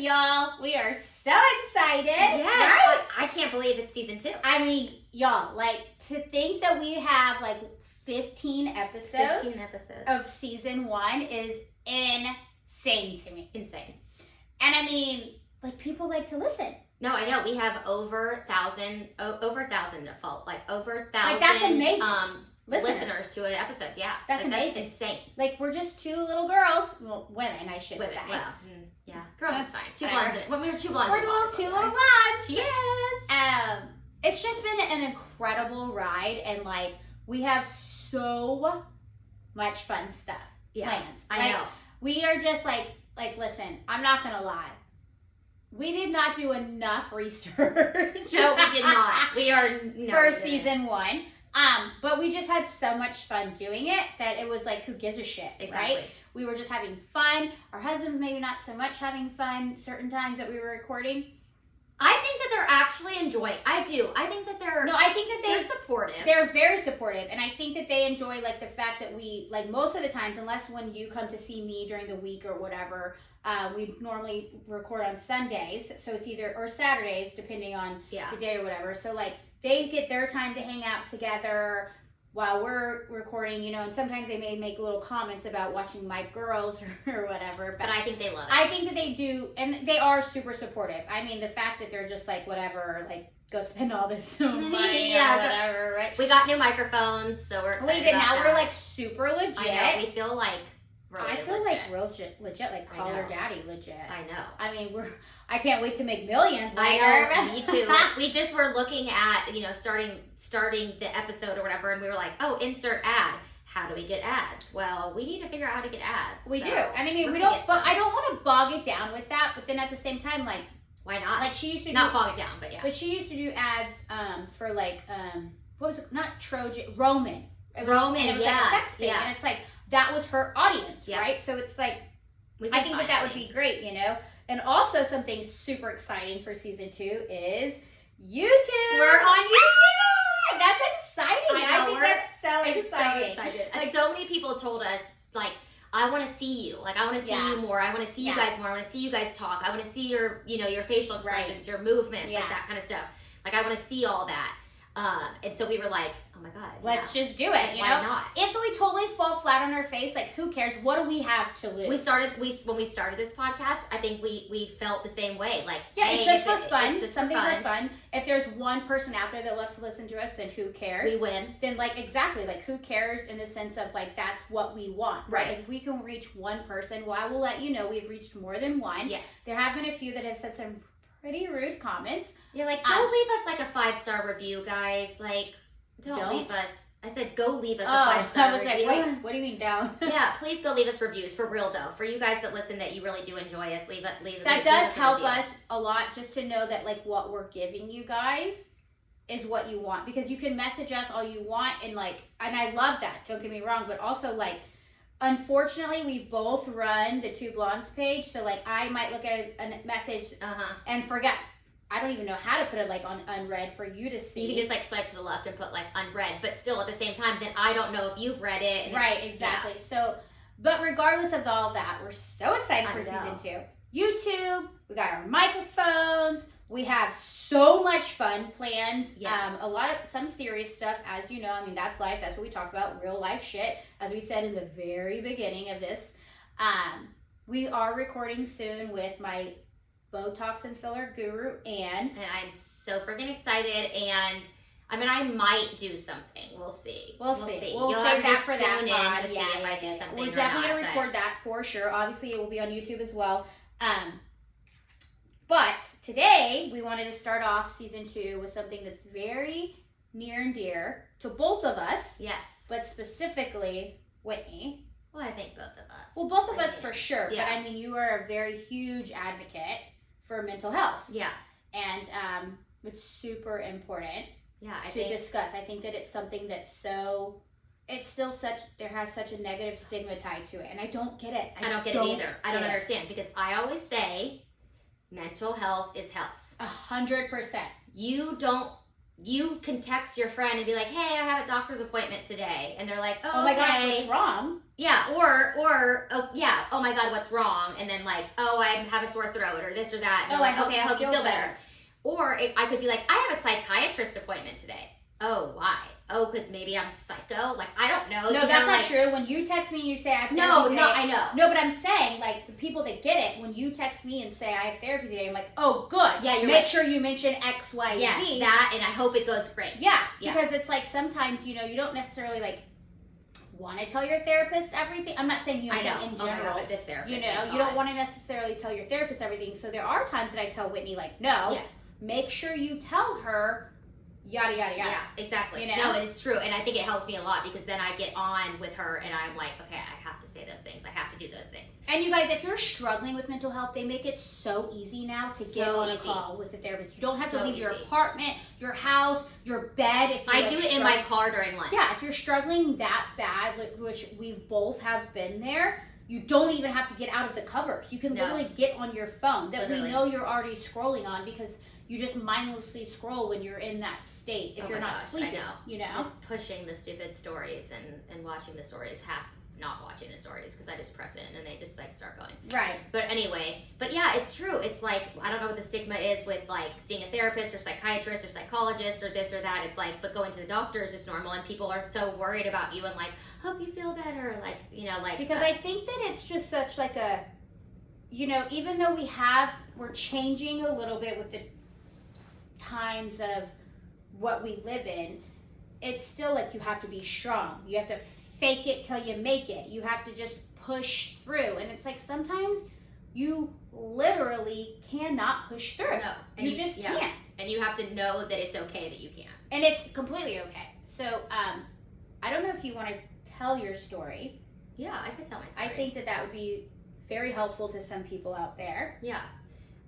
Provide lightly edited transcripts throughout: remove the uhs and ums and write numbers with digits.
y'all, we are so excited. Yes, Right? I can't believe it's season 2. I mean, y'all, like, to think that we have, like, 15 episodes, 15 episodes of season 1 is insane to me. Insane. And I mean, like, people like to listen. No, I know. We have over 1,000 default. Like, over 1,000 Like, that's amazing. listeners to an episode. Yeah. That's like, amazing. That's insane. Like, we're just 2 little girls. Well, women, I should Women, say. well, yeah. Girls is fine. 2 whatever. blondes. When we were 2 blondes. We're two little blondes. Yes. It's just been an incredible ride, and like we have so much fun stuff planned. I know. We are just like listen, I'm not gonna lie. We did not do enough research. No, we did not. We are for season 1. But we just had so much fun doing it that it was like, who gives a shit, Exactly. right? We were just having fun. Our husbands maybe not so much having fun certain times that we were recording. I think that they're actually enjoying. I do. I think that they're. No, I think that they're supportive. They're very supportive, and I think that they enjoy like the fact that we like most of the times, unless when you come to see me during the week or whatever, we normally record on Sundays, so it's either or Saturdays depending on the day or whatever. So like they get their time to hang out together while we're recording, you know, and sometimes they may make little comments about watching my girls or whatever. But I think they love it. I think that they do, and they are super supportive. I mean, the fact that they're just like, whatever, like, go spend all this money or whatever, right? We got new microphones, so we're excited. We did. Now that. we're like super legit. I know. We feel like I feel like real legit, like call her daddy legit. I know. I mean, I can't wait to make millions. I know. Me too. We just were looking at, you know, starting the episode or whatever, and we were like, oh, insert ad. How do we get ads? Well, we need to figure out how to get ads. We do. And I mean, we don't, but I don't want to bog it down with that, but then at the same time, like, why not? Like, she used to not bog it down, but yeah. But she used to do ads for like, what was it? Not Trojan, Roman. Roman, and it was like a sex thing. And it's like, that was her audience, right? So it's like, I think that would be great, you know? And also something super exciting for season 2 is YouTube. We're on YouTube. That's exciting. I think that's so exciting. So excited. Like, so many people told us, like, I want to see you. Like, I want to see you more. I want to see you guys more. I want to see you guys talk. I want to see your, you know, your facial expressions, your movements, like that kind of stuff. Like, I want to see all that. And so we were like, oh my God. Let's just do it, you know? Why not? If we totally fall flat on our face, like, who cares? What do we have to lose? When we started this podcast, I think we felt the same way. Like, yeah, it's just for fun. It's just something for fun. If there's one person out there that loves to listen to us, then who cares? We win. Then, like, exactly, like, who cares in the sense of, like, that's what we want, right? Like, if we can reach one person, well, I will let you know we've reached more than one. Yes. There have been a few that have said some pretty rude comments. Yeah, like, go leave us, like, a 5-star review, guys. Like, don't leave us. I said, go leave us a 5-star review. Like, wait, what do you mean down? Yeah, please go leave us reviews, for real, though. For you guys that listen, that you really do enjoy us, leave that does help us a lot, just to know that, like, what we're giving you guys is what you want. Because you can message us all you want, and, like, and I love that, don't get me wrong, but also, like, unfortunately, we both run the Two Blondes page, so, like, I might look at a message and forget. I don't even know how to put it, like, on unread for you to see. You can just, like, swipe to the left and put, like, unread, but still, at the same time, then I don't know if you've read it. And right, exactly. Yeah. So, but regardless of all of that, we're so excited for season 2. YouTube, we got our microphones, we have so much fun planned. Yes. Some serious stuff, as you know. I mean, that's life. That's what we talk about, real life shit. As we said in the very beginning of this, we are recording soon with my Botox and filler guru, Anne. And I'm so freaking excited, and I mean, I might do something. We'll see. We'll see. You'll save that for that pod. To see if I do something. We're definitely going to record that for sure. Obviously, it will be on YouTube as well. But today, we wanted to start off season 2 with something that's very near and dear to both of us. Yes. But specifically, Whitney. Well, I think both of us. Well, both of us for sure. Yeah. But I mean, you are a very huge advocate for mental health. Yeah. And it's super important to discuss. I think that it's something that's there has such a negative stigma tied to it. And I don't get it. I don't get it either. I don't understand, because I always say mental health is health. 100%. You don't you can text your friend and be like, hey, I have a doctor's appointment today. And they're like, oh my okay. gosh, what's wrong? Yeah, or oh, yeah, oh my God, what's wrong? And then like, oh, I have a sore throat or this or that. And like, okay, I hope you feel better. Or I could be like, I have a psychiatrist appointment today. Oh, why? Oh, because maybe I'm psycho? Like, I don't know. No, that's not true. When you text me and you say I have therapy today. No, I know. No, but I'm saying, like, the people that get it, when you text me and say I have therapy today, I'm like, oh, good. Yeah, Make sure you mention X, Y, Z. Yes, that, and I hope it goes great. Yeah, because it's like sometimes, you don't necessarily, like, want to tell your therapist everything. I'm not saying you, I'm saying in general. Oh my God, but this therapist. You don't want to necessarily tell your therapist everything. So there are times that I tell Whitney, like, no. Yes. Make sure you tell her yada yada yada. Yeah, exactly. No, it's true, and I think it helps me a lot because then I get on with her and I'm like, okay, I have to say those things. I have to do those things. And you guys, if you're struggling with mental health, they make it so easy now to get on a call with a therapist. You don't have to leave your apartment, your house, your bed. If I do it in my car during lunch. Yeah, if you're struggling that bad, which we've both have been there. You don't even have to get out of the covers. You can literally get on your phone that we know you're already scrolling on because you just mindlessly scroll when you're in that state if you're not sleeping. Just pushing the stupid stories and watching the stories, half not watching the stories because I just press it and they just like start going. Right. But anyway, yeah, it's true. It's like, I don't know what the stigma is with like seeing a therapist or psychiatrist or psychologist or this or that. It's like, but going to the doctor is just normal and people are so worried about you and like, hope you feel better. Like, because I think that it's just such like a, even though we're changing a little bit with the times of what we live in, it's still like you have to be strong. You have to fake it till you make it. You have to just push through. And it's like sometimes you literally cannot push through. No. You just can't. And you have to know that it's okay that you can't. And it's completely okay. So I don't know if you want to tell your story. Yeah, I could tell my story. I think that would be very helpful to some people out there. Yeah.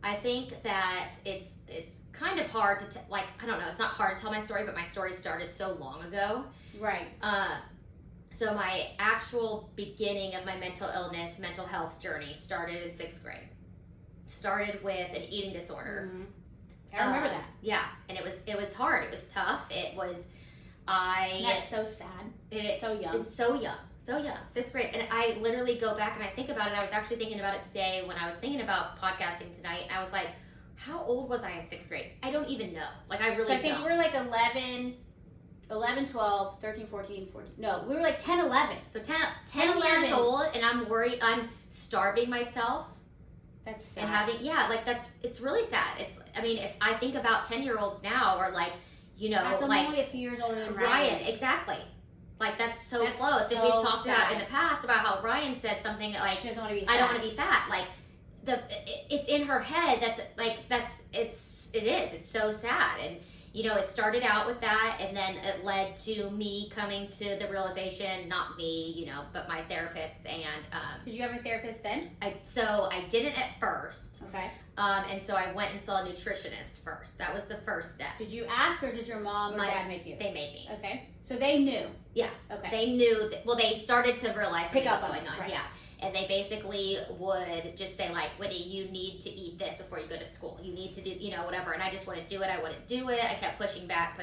I think that it's kind of hard to, I don't know, it's not hard to tell my story, but my story started so long ago. Right. So my actual beginning of my mental health journey started in 6th grade. Started with an eating disorder. Mm-hmm. I remember that. Yeah, and it was hard. It was tough. It was, That's so sad. So young. It's so young. 6th grade. And I literally go back and I think about it. I was actually thinking about it today when I was thinking about podcasting tonight. And I was like, how old was I in 6th grade? I don't even know. Like, I really don't. So I think we were like 11, 12, 13, 14. No, we were like 10, 11. So 10 years old, and I'm worried. I'm starving myself. That's sad. And it's really sad. If I think about 10-year-olds now, or like, that's only a few years older than Ryan. Exactly. Like, that's so close. And we've talked about in the past about how Ryan said something like, she doesn't want to be fat. I don't want to be fat. Like, it's in her head. It's so sad. And, it started out with that, and then it led to me coming to the realization, not me, but my therapist. And did you have a therapist then? I didn't at first. Okay. And so I went and saw a nutritionist first. That was the first step. Did you ask, or did your mom or dad make you? They made me. Okay. So they knew. Yeah. Okay. They knew. They started to realize what was going on. Right. Yeah. And they basically would just say, like, Whitney, you need to eat this before you go to school. You need to do, whatever. And I just wouldn't do it. I wouldn't do it. I kept pushing back.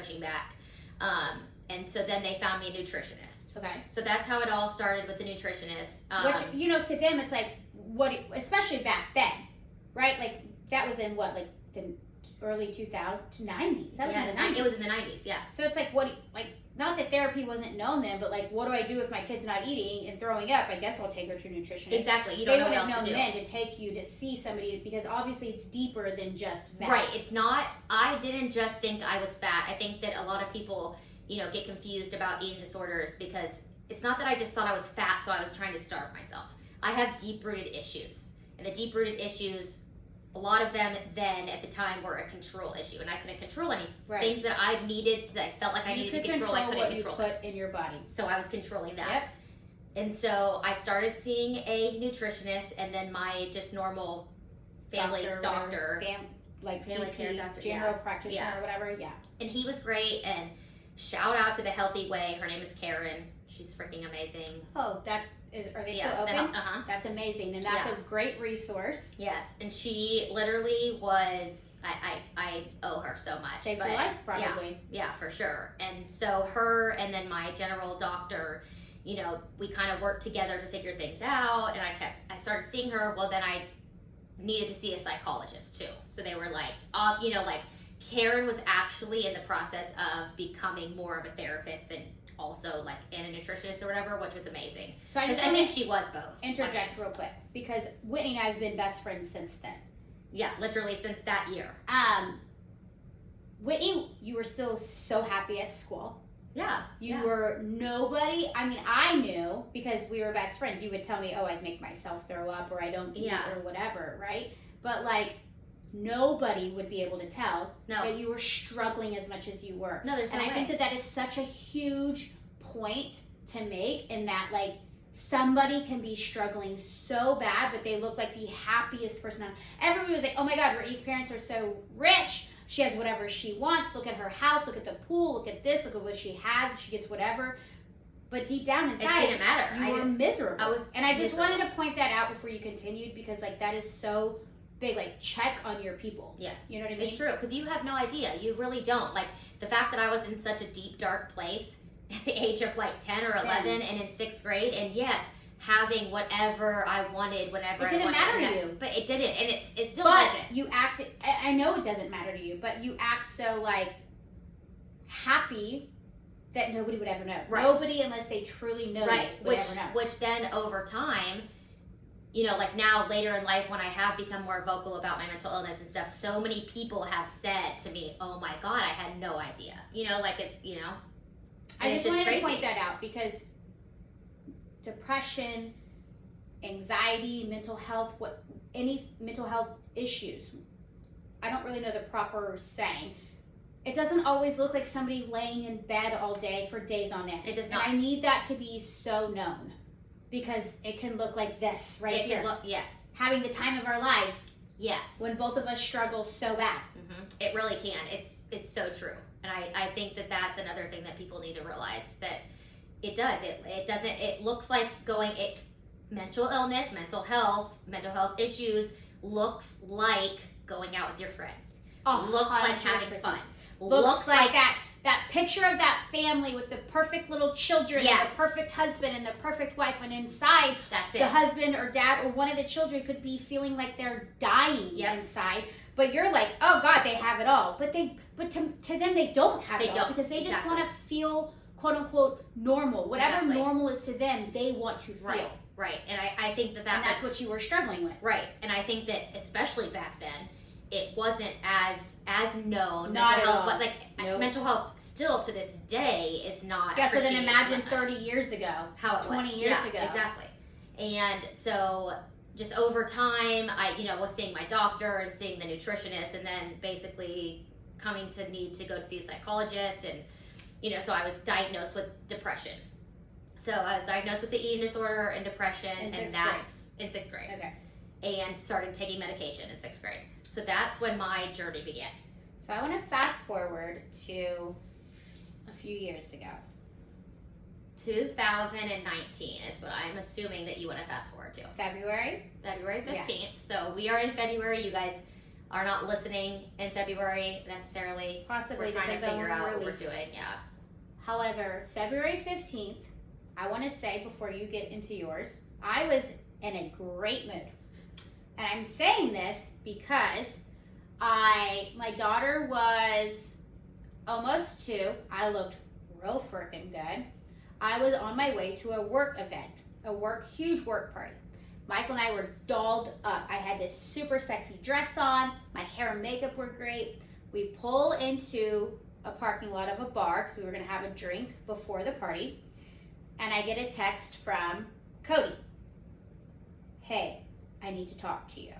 And so then they found me a nutritionist. Okay. So that's how it all started with the nutritionist. Which, to them, it's like, especially back then, right? Like, that was in what, like, the early 2000s to 90s. That was in the 90s. It was in the 90s, yeah. So it's like, not that therapy wasn't known then, but like, what do I do if my kid's not eating and throwing up? I guess I'll take her to a nutritionist. Exactly. You don't know what else to do. They wouldn't have known then to take you to see somebody, because obviously it's deeper than just that. Right. It's not, I didn't just think I was fat. I think that a lot of people, get confused about eating disorders, because it's not that I just thought I was fat, so I was trying to starve myself. I have deep-rooted issues. And the deep-rooted issues, a lot of them then at the time were a control issue, and I couldn't control any things that I needed. I felt like I needed to control. I couldn't control what you put in your body. So I was controlling that. Yep. And so I started seeing a nutritionist, and then my just normal family doctor, family care doctor, general practitioner or whatever. Yeah. And he was great. And shout out to the Healthy Way. Her name is Karen. She's freaking amazing. Oh, Are they still open? That's amazing. And that's a great resource. Yes. And she literally was, I owe her so much. Saved your life, probably. Yeah, for sure. And so her and then my general doctor, you know, we kind of worked together to figure things out. And I started seeing her. Well, then I needed to see a psychologist too. So they were like, you know, like Karen was actually in the process of becoming more of a therapist than also like and a nutritionist or whatever, which was amazing. So I think she was both. Interject real quick because Whitney and I have been best friends since then. Yeah, literally since that year. Whitney, you were still so happy at school. Yeah. You were nobody. I mean, I knew because we were best friends. You would tell me, "Oh, I'd make myself throw up, or I don't eat, or whatever," right? But like, nobody would be able to tell that you were struggling as much as you were. No, there's no way. And I think that is such a huge point to make, in that like somebody can be struggling so bad, but they look like the happiest person. Everybody was like, "Oh my God, Whitney's parents are so rich. She has whatever she wants. Look at her house. Look at the pool. Look at this. Look at what she has. She gets whatever." But deep down inside, it didn't matter. You were miserable. I was, and I just wanted to point that out before you continued, because like that is so big. Like, check on your people. Yes, you know what I mean. It's true, because you have no idea. You really don't. Like the fact that I was in such a deep, dark place at the age of like 10 or 11, and in 6th grade, and yes, having whatever I wanted whenever it didn't matter to you. But it didn't, and it still but doesn't. You acted. I know it doesn't matter to you, but you act so like happy that nobody would ever know. Right. Nobody, unless they truly know, would ever know. Which then over time, you know, like now later in life when I have become more vocal about my mental illness and stuff, so many people have said to me, "Oh my God, I had no idea." You know, like it. You know, I just wanted to point that out, because depression, anxiety, mental health, any mental health issues, I don't really know the proper saying. It doesn't always look like somebody laying in bed all day for days on end. It does not. And I need that to be so known, because it can look like this right here. Yes. Having the time of our lives. Yes. When both of us struggle so bad. Mm-hmm. It really can. It's so true. And I think that that's another thing that people need to realize, that it does. It doesn't. It looks like mental illness, mental health issues looks like going out with your friends. Looks like having fun. Looks like that picture of that family with the perfect little children, and the perfect husband and the perfect wife, and inside the husband or dad or one of the children could be feeling like they're dying inside. But you're like, "Oh God, they have it all." But to them they don't have it all, because they just want to feel, quote unquote, normal. Whatever normal is to them, they want to feel. Right. And I think that's what you were struggling with. Right. And I think that especially back then, it wasn't as known. Not at all. But like mental health still to this day is not. Yeah. So then imagine 30 years ago, how it 20 was. years ago. Exactly. And so just over time, I was seeing my doctor and seeing the nutritionist, and then basically coming to need to go to see a psychologist, and so I was diagnosed with depression. So I was diagnosed with the eating disorder and depression, and that's in 6th grade. Okay. And started taking medication in 6th grade. So that's when my journey began. So I want to fast forward to a few years ago. 2019 is what I'm assuming that you want to fast forward to. February 15th. Yes. So we are in February. You guys are not listening in February necessarily. Possibly. We're trying to figure out what we're release. doing. Yeah. However, February 15th, I want to say before you get into yours, I was in a great mood. And I'm saying this because my daughter was almost 2. I looked real freaking good. I was on my way to a work event, huge work party. Michael and I were dolled up. I had this super sexy dress on. My hair and makeup were great. We pull into a parking lot of a bar because we were going to have a drink before the party. And I get a text from Cody. "Hey, I need to talk to you."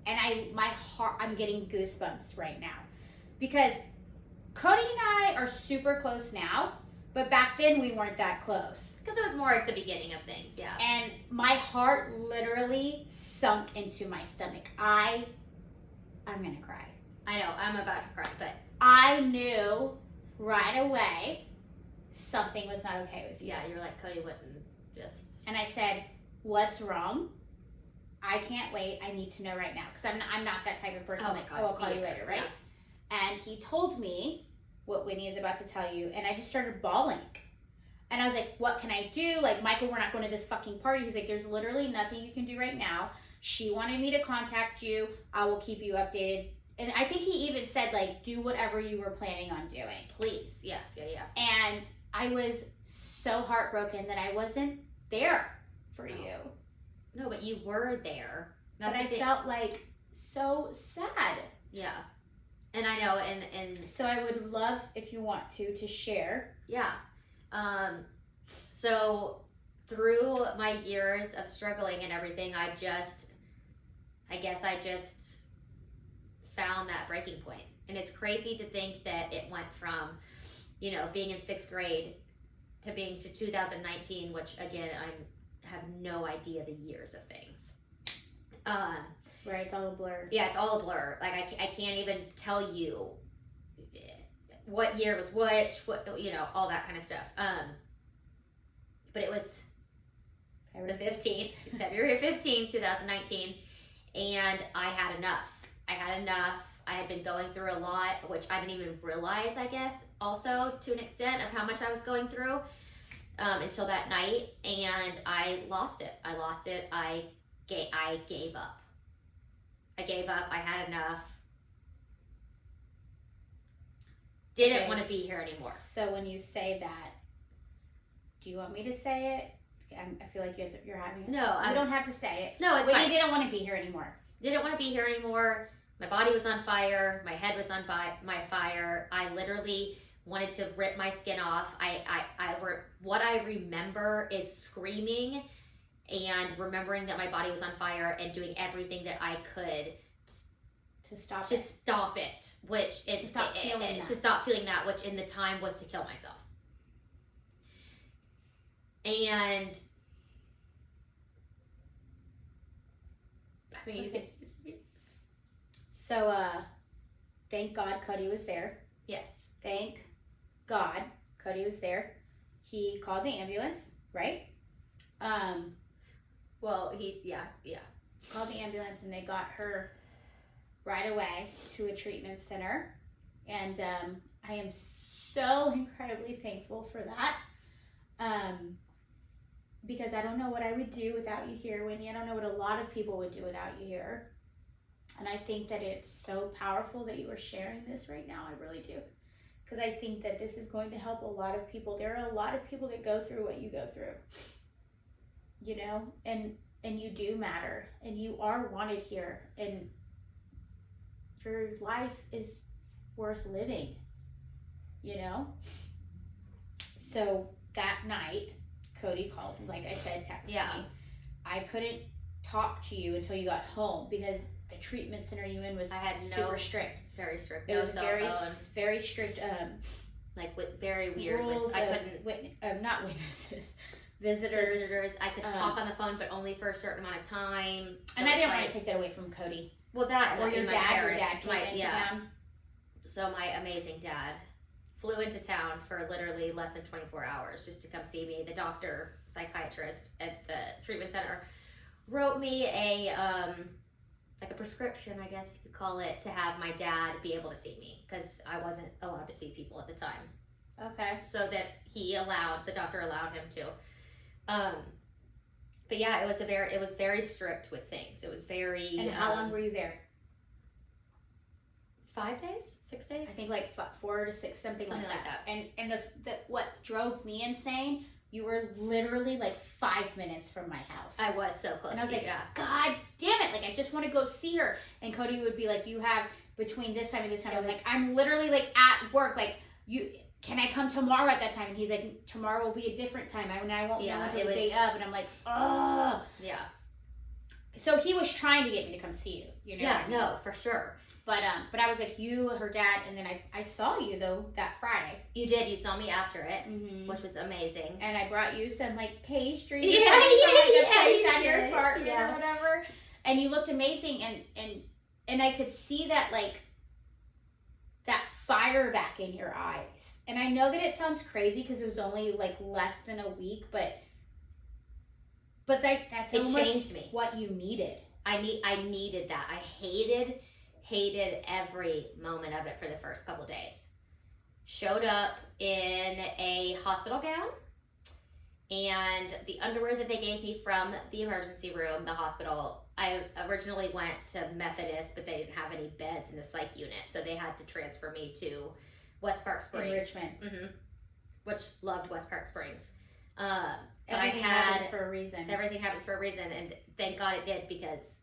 And I'm getting goosebumps right now, because Cody and I are super close now, but back then we weren't that close. Because it was more at the beginning of things, yeah. And my heart literally sunk into my stomach. I'm gonna cry. I know, I'm about to cry, but I knew right away something was not okay with you. Yeah, you're like, Cody wouldn't just And I said, what's wrong? I can't wait. I need to know right now. Because I'm not that type of person. Oh my like, God. oh, I'll call you later, right? Yeah. And he told me what Whitney is about to tell you. And I just started bawling. And I was like, what can I do? Like, Michael, we're not going to this fucking party. He's like, there's literally nothing you can do right now. She wanted me to contact you. I will keep you updated. And I think he even said, like, do whatever you were planning on doing. Please. Yes. Yeah. And I was so heartbroken that I wasn't there for you. No, but you were there. But I felt like so sad. Yeah. And I know, and so I would love, if you want to share. Yeah. So through my years of struggling and everything, I guess I just found that breaking point. And it's crazy to think that it went from, being in 6th grade to being to 2019, which again, I have no idea the years of things. Right, it's all a blur. Yeah, it's all a blur. Like I can't even tell you what year was which, all that kind of stuff. But it was February 15th, 2019, and I had enough. I had been going through a lot, which I didn't even realize, I guess, also to an extent of how much I was going through until that night, and I lost it. I gave up. I had enough. Didn't want to be here anymore. So when you say that, do you want me to say it? I feel like you're having it. No, you don't have to say it. No, it's fine. Whitney didn't want to be here anymore. Didn't want to be here anymore. My body was on fire. My head was on fire. I literally wanted to rip my skin off. What I remember is screaming and remembering that my body was on fire and doing everything that I could to stop it, which is to stop feeling that, which in the time was to kill myself. And I mean, you could. So, thank God Cody was there. Yes. Thank God Cody was there. He called the ambulance, right? Well, yeah. Called the ambulance and they got her right away to a treatment center. And I am so incredibly thankful for that. Because I don't know what I would do without you here, Whitney. I don't know what a lot of people would do without you here. And I think that it's so powerful that you are sharing this right now. I really do. Because I think that this is going to help a lot of people. There are a lot of people that go through what you go through. And you do matter. And you are wanted here. And your life is worth living. So that night, Cody called, like I said, texted me. I couldn't talk to you until you got home because the treatment center you in was super strict. Very strict. It was very strict. Very weird. Rules I couldn't. Not witnesses, visitors. I could talk on the phone, but only for a certain amount of time. So and I didn't want to take that away from Cody. Well, that or your dad. Your dad came into town. So my amazing dad flew into town for literally less than 24 hours just to come see me. The doctor, psychiatrist at the treatment center, wrote me a prescription, I guess you could call it, to have my dad be able to see me because I wasn't allowed to see people at the time. Okay. So that the doctor allowed him to. But yeah, it was very strict with things. It was very. And how long were you there? 5 days? 6 days? I think like 4 to 6, something like that. And what drove me insane, you were literally like 5 minutes from my house. I was so close. And I was like, God damn it! Like I just want to go see her. And Cody would be like, you have between this time and this time. I'm like, I'm literally like at work. Like can I come tomorrow at that time? And he's like, tomorrow will be a different time. I won't know until the day of. And I'm like, oh. Yeah. So he was trying to get me to come see you. Yeah, no, for sure. But I was like, you, her dad, and then I saw you though that Friday. You did. You saw me after it, which was amazing. And I brought you some like pastries. At your apartment or whatever. And you looked amazing, and I could see that like that fire back in your eyes. And I know that it sounds crazy because it was only like less than a week, but But that's it almost changed me. what you needed. I needed that. I hated every moment of it for the first couple days. Showed up in a hospital gown, and the underwear that they gave me from the emergency room, the hospital. I originally went to Methodist, but they didn't have any beds in the psych unit, so they had to transfer me to West Park Springs. In Richmond. Mm-hmm. Which loved West Park Springs. Everything happens for a reason. Everything happens for a reason, and thank God it did, because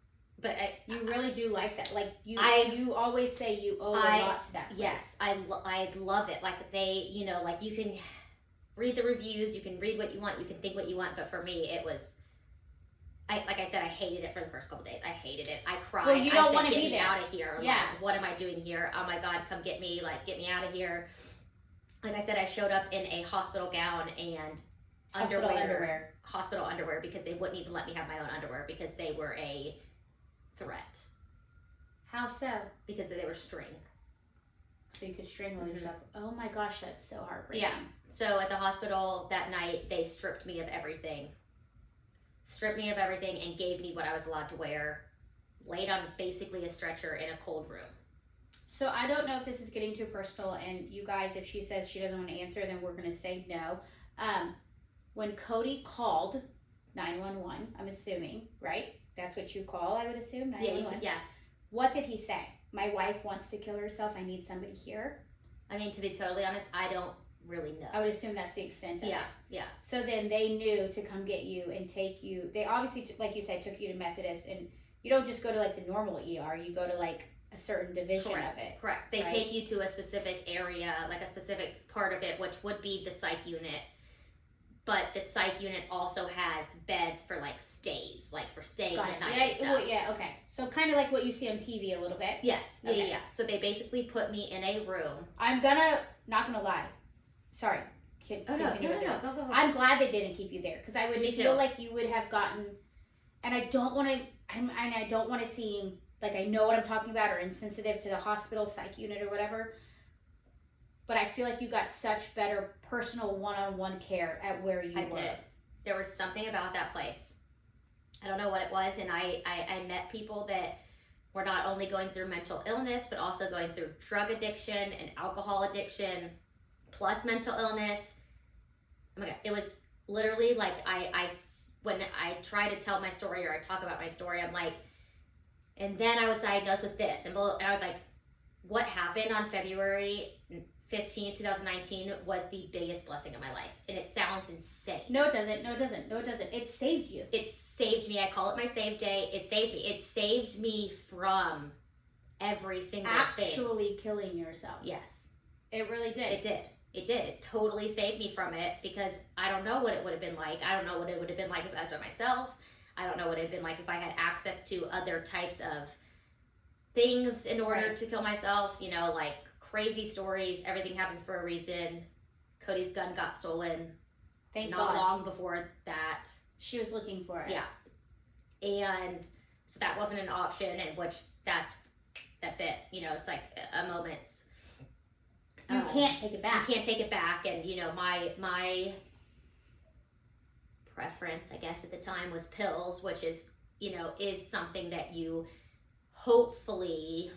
you really do like that. Like you always say you owe a lot to that place. Yes, I love it. Like they, like you can read the reviews, you can read what you want, you can think what you want, but for me it was, like I said, I hated it for the first couple days. I hated it. I cried. Well, you don't want to be there. Get me out of here. Yeah. Like, what am I doing here? Oh my God, come get me. Like, get me out of here. Like I said, I showed up in a hospital gown and hospital underwear, because they wouldn't even let me have my own underwear because they were a threat. How so? Because they were string. So you could strangle yourself. Oh my gosh, that's so heartbreaking. Yeah. So at the hospital that night, they stripped me of everything. And gave me what I was allowed to wear. Laid on basically a stretcher in a cold room. So I don't know if this is getting too personal, and you guys, if she says she doesn't want to answer, then we're going to say no. When Cody called 911, I'm assuming, right? That's what you call, I would assume, 911? Yeah. What did he say? My wife wants to kill herself. I need somebody here. I mean, to be totally honest, I don't really know. I would assume that's the extent of it. Yeah. So then they knew to come get you and take you. They obviously, like you said, took you to Methodist, and you don't just go to like the normal ER. You go to like a certain division of it. Correct. They take you to a specific area, like a specific part of it, which would be the psych unit. But the psych unit also has beds for like stays, like for staying the night and stuff. Okay. So kind of like what you see on TV a little bit. Yes. Okay. Yeah. So they basically put me in a room. Not gonna lie. Sorry. Continue with it. Go. I'm glad they didn't keep you there, because I would feel like you would have gotten, and I don't want to seem like I know what I'm talking about or insensitive to the hospital psych unit or whatever. But I feel like you got such better personal one-on-one care at where you were. I did. There was something about that place. I don't know what it was, and I met people that were not only going through mental illness, but also going through drug addiction and alcohol addiction, plus mental illness. Oh my God, it was literally like when I try to tell my story or I talk about my story, I'm like, and then I was diagnosed with this, and I was like, what happened on February 15th, 2019 was the biggest blessing of my life. And it sounds insane. No, it doesn't. It saved you. It saved me. I call it my save day. It saved me. It saved me from every single thing. Actually killing yourself. Yes. It really did. It did. It totally saved me from it, because I don't know what it would have been like. I don't know what it would have been like if I was by myself. I don't know what it would have been like if I had access to other types of things in order to kill myself, like crazy stories. Everything happens for a reason. Cody's gun got stolen. Thank God. Not long before that. She was looking for it. Yeah. And so that wasn't an option, and which that's it. It's like a moment's. You can't take it back. You can't take it back. And, my preference, I guess, at the time was pills, which is, is something that you hopefully,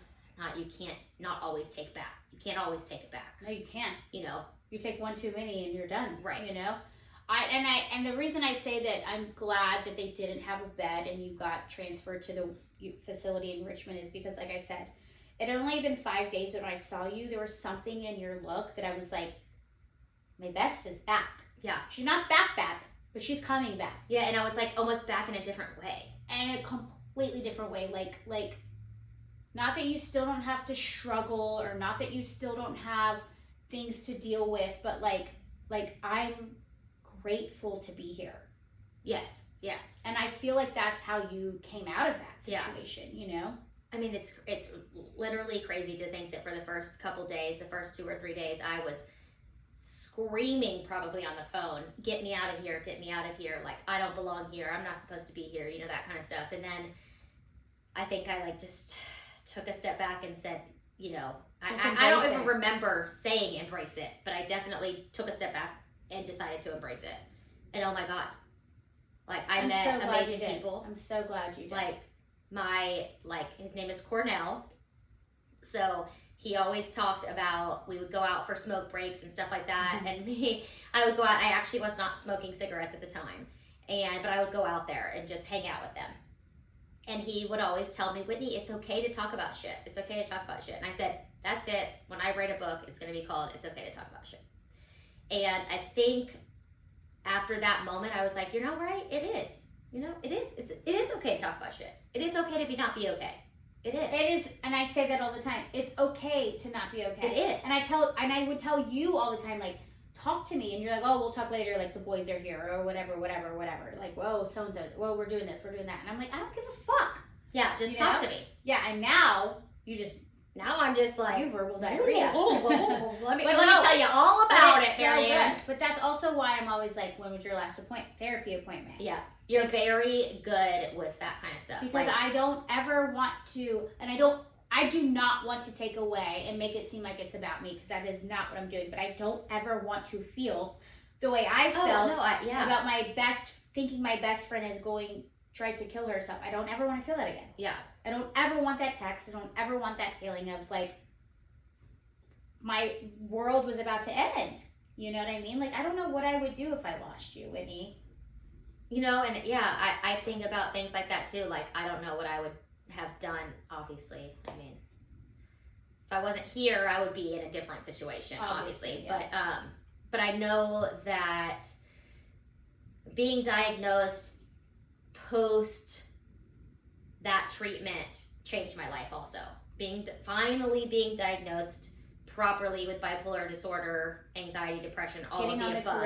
not always take back. You can't always take it back. No, you can't. You take one too many and you're done. Right. And the reason I say that I'm glad that they didn't have a bed and you got transferred to the facility in Richmond is because, like I said, it had only been 5 days when I saw you. There was something in your look that I was like, my best is back. Yeah. She's not back, but she's coming back. Yeah, and I was like almost back in a different way. And a completely different way. Like, not that you still don't have to struggle, or not that you still don't have things to deal with, but like I'm grateful to be here. Yes. And I feel like that's how you came out of that situation, I mean, it's literally crazy to think that for the first couple days, the first 2 or 3 days, I was screaming probably on the phone, get me out of here, like, I don't belong here, I'm not supposed to be here, that kind of stuff. And then I think I just took a step back and said, I don't even remember saying embrace it, but I definitely took a step back and decided to embrace it. And oh my God, Like I met amazing people. I'm so glad you did. His name is Cornell. So he always talked about, we would go out for smoke breaks and stuff like that. And I would go out. I actually was not smoking cigarettes at the time. But I would go out there and just hang out with them. And he would always tell me, Whitney, it's okay to talk about shit. It's okay to talk about shit. And I said, that's it. When I write a book, it's going to be called It's Okay to Talk About Shit. And I think after that moment, I was like, you know, right? It is. You know, it is. It is okay to talk about shit. It is okay to not be okay. It is. It is, and I say that all the time. It's okay to not be okay. It is. And I would tell you all the time, like, talk to me, and you're like, oh, we'll talk later, like the boys are here, or whatever. Like, whoa, so-and-so, well, we're doing this, we're doing that. And I'm like, I don't give a fuck. Yeah, just talk to me. Yeah, and now, now I'm just like, you verbal diarrhea. Let me tell you all about it, Marianne. But that's also why I'm always like, when was your last therapy appointment? Yeah. You're very good with that kind of stuff. Because I don't ever want to, and I do not want to take away and make it seem like it's about me, because that is not what I'm doing. But I don't ever want to feel the way I felt about thinking my best friend is tried to kill herself. I don't ever want to feel that again. Yeah. I don't ever want that text. I don't ever want that feeling of like my world was about to end. You know what I mean? Like, I don't know what I would do if I lost you, Whitney. You know, and yeah, I think about things like that too. Like, I don't know what I would have done, obviously. I mean, if I wasn't here, I would be in a different situation, obviously. Yeah. But I know that being diagnosed post that treatment changed my life also. Finally being diagnosed properly with bipolar disorder, anxiety, depression, all of the above.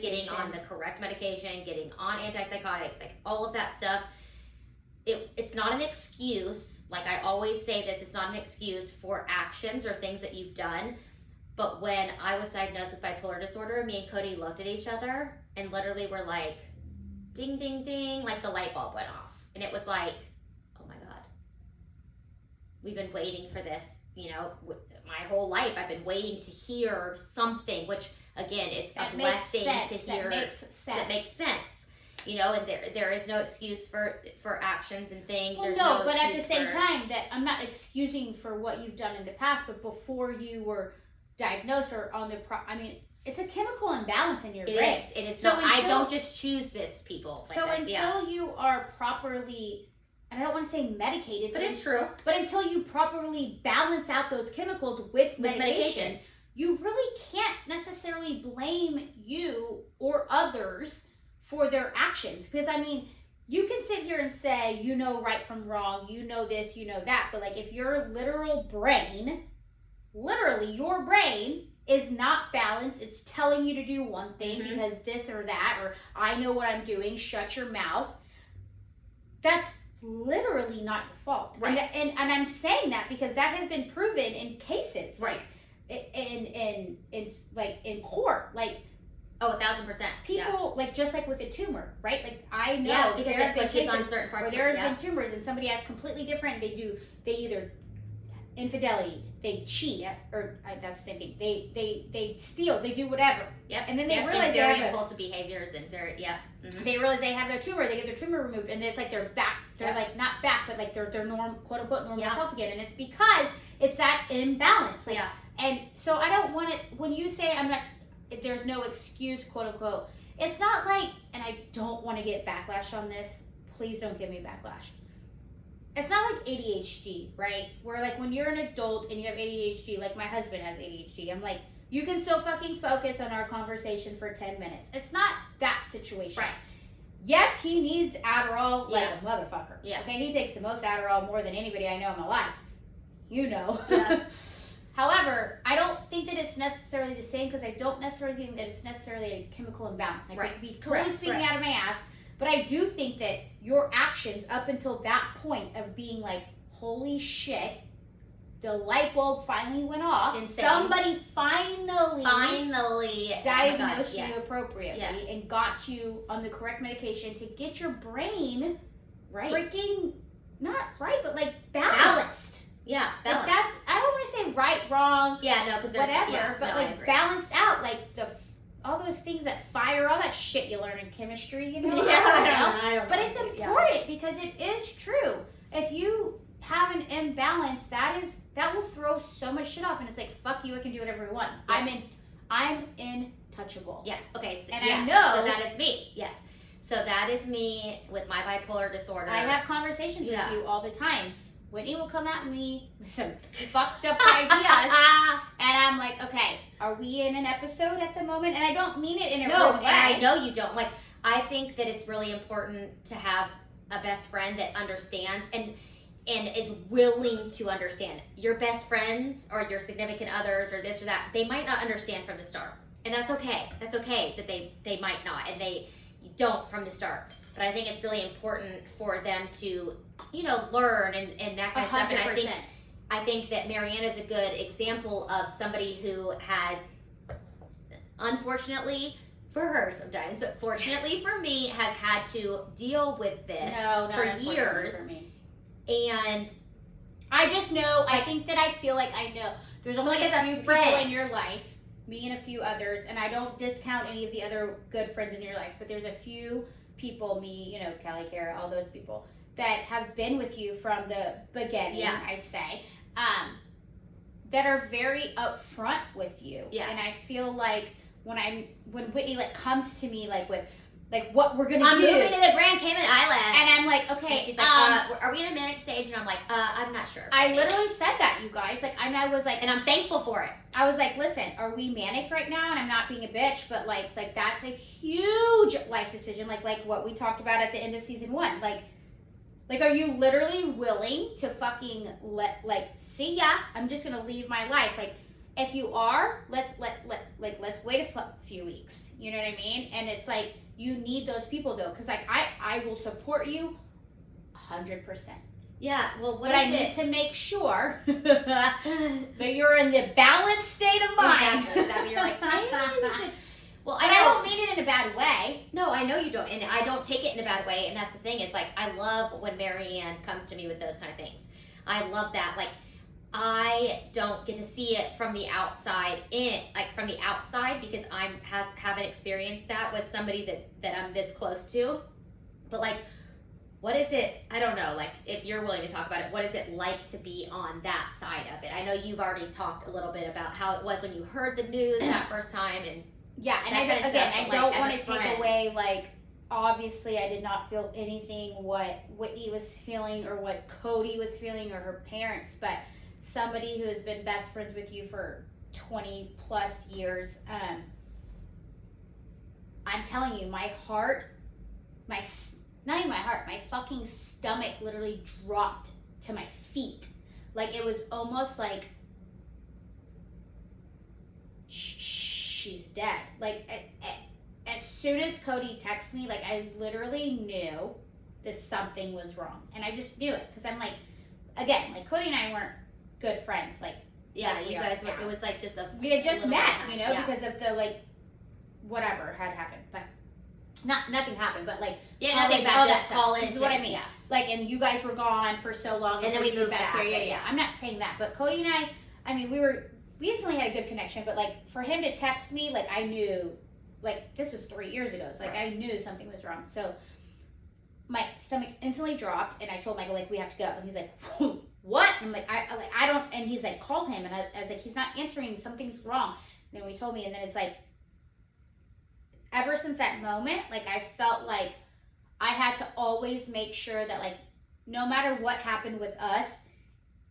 Getting on the correct medication, getting on antipsychotics, like all of that stuff. It's not an excuse. Like I always say this, it's not an excuse for actions or things that you've done. But when I was diagnosed with bipolar disorder, me and Cody looked at each other and literally were like, ding, ding, ding, like the light bulb went off. And it was like, oh my God. We've been waiting for this, you know, my whole life. I've been waiting to hear something, which again, it's a blessing to hear. That makes sense. You know, and there is no excuse for actions and things. Well, no, but at the same time, that I'm not excusing for what you've done in the past, but before you were diagnosed or on the it's a chemical imbalance in your brain. It is. So I don't just choose this, people. Until you are properly, and I don't want to say medicated, but it's true. But until you properly balance out those chemicals with medication, you really can't necessarily blame you or others for their actions. Because I mean, you can sit here and say, you know right from wrong, you know this, you know that, but like if your literally your brain is not balanced, it's telling you to do one thing because this or that, or I know what I'm doing, shut your mouth. That's literally not your fault. Right. And I'm saying that because that has been proven in cases. Right. In court. Like, oh, 1,000%. People, like, just like with a tumor, right? Like, I know because it pushes on certain parts where there have been tumors and somebody had completely different, they either infidelity, they cheat, or that's the same thing. They steal, they do whatever. Yep. And then they realize they have impulsive behaviors and they realize they have their tumor, they get their tumor removed, and it's like they're back. They're like not back, but like they're quote unquote normal self again. And it's because it's that imbalance. Like, and so I don't want it when you say there's no excuse, quote unquote. It's not like, and I don't want to get backlash on this. Please don't give me backlash. It's not like ADHD, right? Where like when you're an adult and you have ADHD, like my husband has ADHD, I'm like, you can still fucking focus on our conversation for 10 minutes. It's not that situation. Right. Yes, he needs Adderall like a motherfucker. Yeah. Okay, he takes the most Adderall more than anybody I know in my life. You know. Yeah. However, I don't think that it's necessarily the same because I don't necessarily think that it's necessarily a chemical imbalance. I could be totally speaking out of my ass. But I do think that your actions up until that point of being like, holy shit, the light bulb finally went off. Insane. Somebody finally diagnosed you appropriately and got you on the correct medication to get your brain freaking, not right, but like balanced. Yeah, balanced. Like that's, I don't want to say right, wrong. Yeah, no, because there's whatever, but like balanced out, like all those things that fire, all that shit you learn in chemistry, you know? Yeah, I don't know. But it's important because it is true. If you have an imbalance, that will throw so much shit off, and it's like, fuck you, I can do whatever I want. Yeah. I'm intouchable. Yeah. Okay. So, and yes, I know. So that is me. Yes. So that is me with my bipolar disorder. I have conversations with you all the time. Whitney will come at me with some fucked up ideas, and I'm like, okay, are we in an episode at the moment? And I don't mean it in a rude way. I know you don't. Like, I think that it's really important to have a best friend that understands and is willing to understand. Your best friends or your significant others or this or that, they might not understand from the start, and that's okay. That's okay that they might not, and you don't from the start. But I think it's really important for them to, learn and that kind of stuff. And I think that Marianne is a good example of somebody who has, unfortunately for her sometimes, but fortunately for me, has had to deal with this for years. For me. And I just know, I think that I feel like I know. There's only a few people in your life, me and a few others, and I don't discount any of the other good friends in your life, but there's a few people, me, Callie, Kara, all those people, that have been with you from the beginning, I say, that are very upfront with you. Yeah. And I feel like when Whitney comes to me with what we're gonna do. I'm moving to the Grand Cayman Islands. And I'm like, okay. And she's like, are we in a manic stage? And I'm like, I'm not sure. I literally said that, you guys. I was like, and I'm thankful for it. I was like, listen, are we manic right now? And I'm not being a bitch, but like that's a huge life decision. Like what we talked about at the end of season 1. Like, are you literally willing to fucking see ya? I'm just gonna leave my life. If you are, let's wait a few weeks. You know what I mean? And it's like, you need those people though, because I will support you 100%. Yeah, well, I need to make sure that you're in the balanced state of mind. Exactly. You're like, maybe we should. Well, I don't mean it in a bad way. No, I know you don't, and I don't take it in a bad way. And that's the thing is, I love when Marianne comes to me with those kind of things. I love that. I don't get to see it from the outside because I haven't experienced that with somebody that I'm this close to. But what is it? I don't know. If you're willing to talk about it, what is it like to be on that side of it? I know you've already talked a little bit about how it was when you heard the news that first time, and and I don't want to take away obviously I did not feel anything what Whitney was feeling or what Cody was feeling or her parents, but somebody who has been best friends with you for 20 plus years, I'm telling you, my heart, not even my heart, my fucking stomach literally dropped to my feet. It was almost like she's dead. As soon as Cody texted me, I literally knew that something was wrong, and I just knew it because I'm again, Cody and I weren't good friends. You guys were. It was just we had just met, because of the whatever had happened, but nothing happened. But nothing bad. Just call in. This is what I mean. Yeah. And you guys were gone for so long, and then we moved back here. Yeah. I'm not saying that, but Cody and I mean, we instantly had a good connection. But for him to text me, I knew, this was 3 years ago, so I knew something was wrong. So my stomach instantly dropped, and I told Michael we have to go, and he's like, what? And I'm I don't, and he's like, call him, and I was like, he's not answering, something's wrong. And then he told me, and then it's ever since that moment, I felt like I had to always make sure that no matter what happened with us,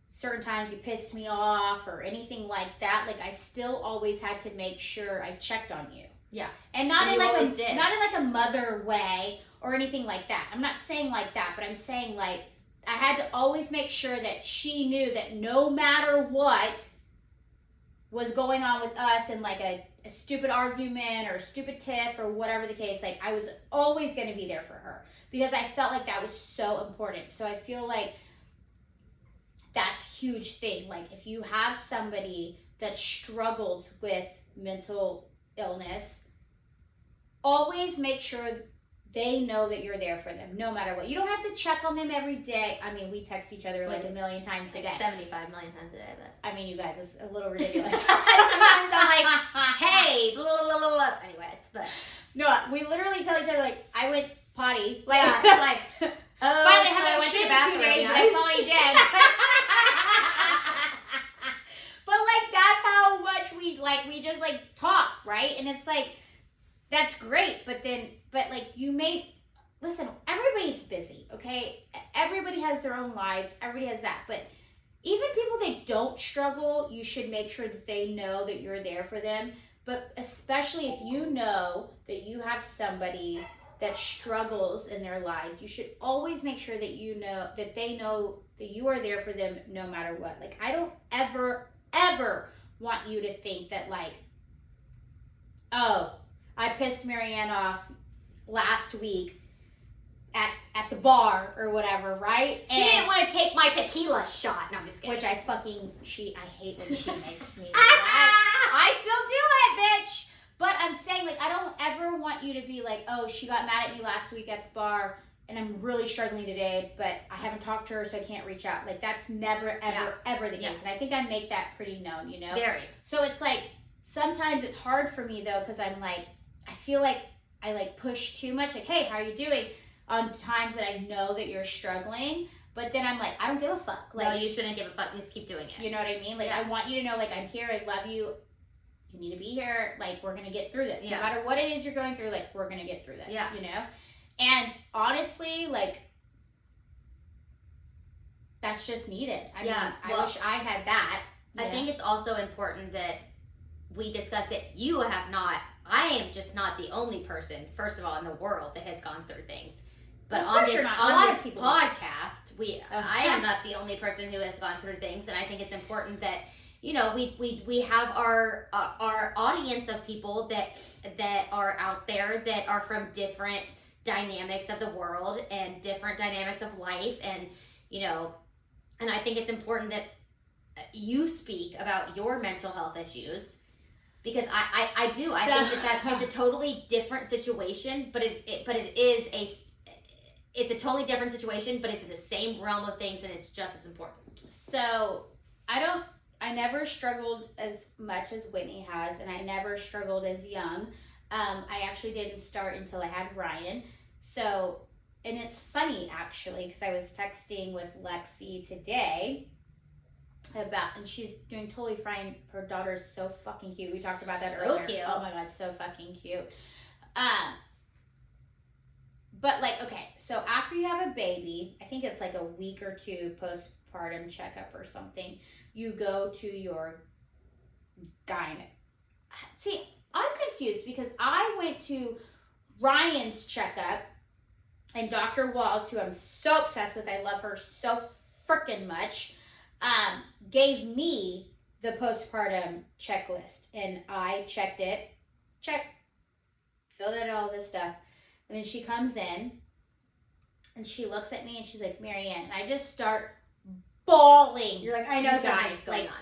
certain times you pissed me off or anything like that, I still always had to make sure I checked on you. Yeah. And not in a mother way or anything like that. I'm not saying that, but I'm saying I had to always make sure that she knew that no matter what was going on with us and a stupid argument or a stupid tiff or whatever the case, I was always going to be there for her because I felt that was so important. So I feel that's a huge thing. If you have somebody that struggles with mental illness, always make sure they know that you're there for them no matter what. You don't have to check on them every day. I mean, we text each other like a million times a day. 75 million times a day, but I mean, you guys, it's a little ridiculous. sometimes I'm like, hey, blah, blah, blah, blah. Anyways, but no, we literally tell each other like, I went potty. Like, yeah, it's like, oh, finally so I haven't went to shit the in 2 bathroom, days, yeah. but I finally did. But like, that's how much we just like talk, right? And it's like, that's great, but like listen, everybody's busy, okay? Everybody has their own lives, everybody has that, but even people that don't struggle, you should make sure that they know that you're there for them. But especially if you know that you have somebody that struggles in their lives, you should always make sure that you know that they know that you are there for them no matter what. Like, I don't ever want you to think that like, oh, I pissed Marianne off last week at the bar or whatever, right? She didn't want to take my tequila shot. No, I'm just kidding. Which I hate when she makes me do that. I still do it, bitch. But I'm saying, like, I don't ever want you to be like, oh, she got mad at me last week at the bar and I'm really struggling today, but I haven't talked to her, so I can't reach out. Like, that's never, ever the case. And I think I make that pretty known, you know? Very. So it's like, sometimes it's hard for me, though, because I'm like, I feel like I, like, push too much. Like, hey, how are you doing? On times that I know that you're struggling. But then I'm like, I don't give a fuck. Like, no, you shouldn't give a fuck. Just keep doing it. You know what I mean? Like, I want you to know, like, I'm here. I love you. You need to be here. Like, we're going to get through this. No matter what it is you're going through, like, we're going to get through this. Yeah. You know? And honestly, like, that's just needed. I mean, I wish I had that. I think it's also important that we discuss that you have not, I am just not the only person, first of all, in the world that has gone through things. But on this podcast, I am not the only person who has gone through things, and I think it's important that, you know, we have our audience of people that are out there that are from different dynamics of the world and different dynamics of life, and, you know, and I think it's important that you speak about your mental health issues. Because I think it's a totally different situation, but it's a totally different situation, but it's in the same realm of things, and it's just as important. So I never struggled as much as Whitney has, and I never struggled as young. I actually didn't start until I had Ryan. So, and it's funny actually, because I was texting with Lexi today and she's doing totally fine. Her daughter's so fucking cute. We talked about that earlier. Cute. Oh my god, so fucking cute. But like, okay, so after you have a baby, I think it's like a week or two postpartum checkup or something, you go to your gyne. See, I'm confused because I went to Ryan's checkup, and Dr. Walls, who I'm so obsessed with, I love her so freaking much, gave me the postpartum checklist, and I checked it, filled out all this stuff, and then she comes in, and she looks at me, and she's like, Marianne, and I just start bawling. You're like, I know something's going on.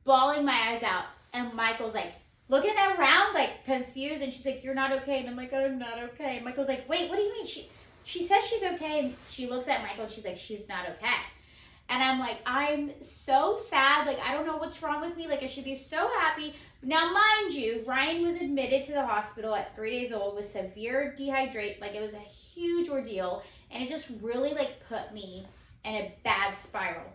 Bawling my eyes out, and Michael's like, looking around, like, confused, and she's like, you're not okay, and I'm like, I'm not okay, and Michael's like, wait, what do you mean? She says she's okay, and she looks at Michael, and she's like, she's not okay. And I'm like, I'm so sad. Like, I don't know what's wrong with me. Like, I should be so happy. Now, mind you, Ryan was admitted to the hospital at 3 days old with severe dehydration. Like, it was a huge ordeal. And it just really, like, put me in a bad spiral.